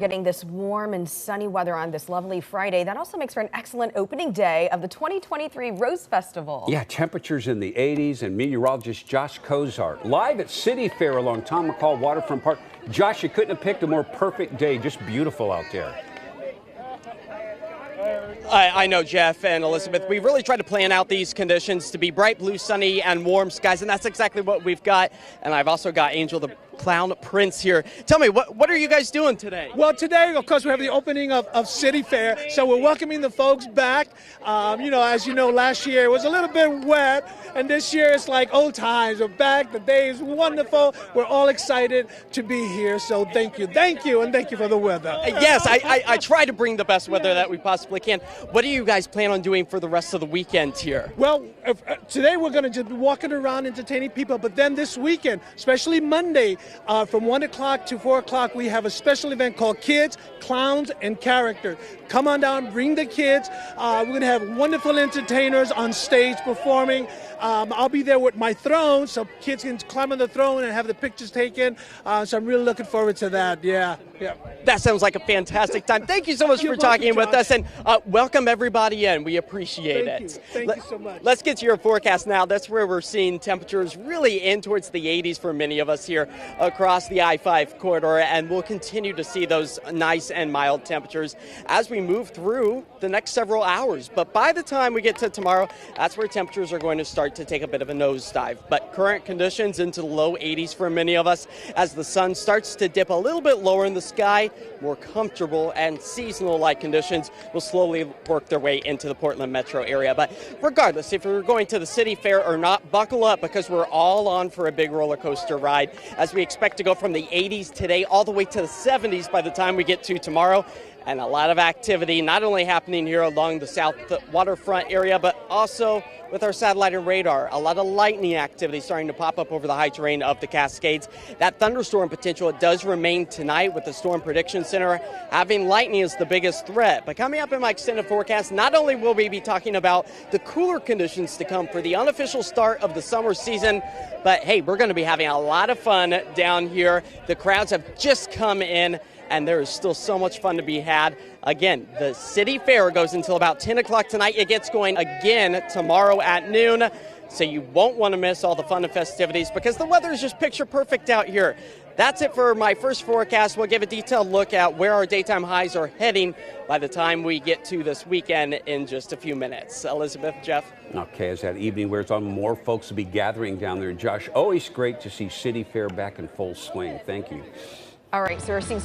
Getting this warm and sunny weather on this lovely Friday. That also makes for an excellent opening day of the 2023 Rose Festival. Yeah, temperatures in the 80s, and meteorologist Josh Cozart live at CityFair along Tom McCall Waterfront Park. Josh, you couldn't have picked a more perfect day. Just beautiful out there. I know, Jeff and Elizabeth. We really tried to plan out these conditions to be bright blue, sunny, and warm skies, and that's exactly what we've got. And I've also got Angel the Clown Prince here. Tell me, what are you guys doing today? Well, today, of course, we have the opening of CityFair, so we're welcoming the folks back. As you know, last year it was a little bit wet, and this year it's like old times. We're back. The day is wonderful. We're all excited to be here, so thank you, and thank you for the weather. Yes, I try to bring the best weather that we possibly can. What do you guys plan on doing for the rest of the weekend here? Well, today we're going to just be walking around entertaining people, but then this weekend, especially Monday, from 1 o'clock to 4 o'clock, we have a special event called Kids, Clowns, and Character. Come on down, bring the kids. We're going to have wonderful entertainers on stage performing. I'll be there with my throne, so kids can climb on the throne and have the pictures taken. So I'm really looking forward to that. Yeah. That sounds like a fantastic time. Thank you so much for talking with us, and welcome everybody in. We appreciate it. Thank you so much. Let's get to your forecast now. That's where we're seeing temperatures really in towards the 80s for many of us here across the I-5 corridor, and we'll continue to see those nice and mild temperatures as we move through the next several hours. But by the time we get to tomorrow, that's where temperatures are going to start to take a bit of a nosedive. But current conditions into the low 80s for many of us as the sun starts to dip a little bit lower in the sky. More comfortable and seasonal-like conditions will slowly work their way into the Portland metro area. But regardless, if you're going to the City Fair or not, buckle up because we're all on for a big roller coaster ride as we expect to go from the 80s today all the way to the 70s by the time we get to tomorrow. And a lot of activity not only happening here along the south waterfront area, but also with our satellite and radar. A lot of lightning activity starting to pop up over the high terrain of the Cascades. That thunderstorm potential, it does remain tonight with the Storm Prediction Center having lightning as the biggest threat. But coming up in my extended forecast, not only will we be talking about the cooler conditions to come for the unofficial start of the summer season, but hey, we're going to be having a lot of fun down here. The crowds have just come in, and there is still so much fun to be had. Again, the City Fair goes until about 10 o'clock tonight. It gets going again tomorrow at noon, so you won't want to miss all the fun and festivities because the weather is just picture perfect out here. That's it for my first forecast. We'll give a detailed look at where our daytime highs are heading by the time we get to this weekend in just a few minutes. Elizabeth, Jeff? Okay, as that evening wears on, more folks will be gathering down there. Josh, always great to see CityFair back in full swing. Thank you. All right, so we're seeing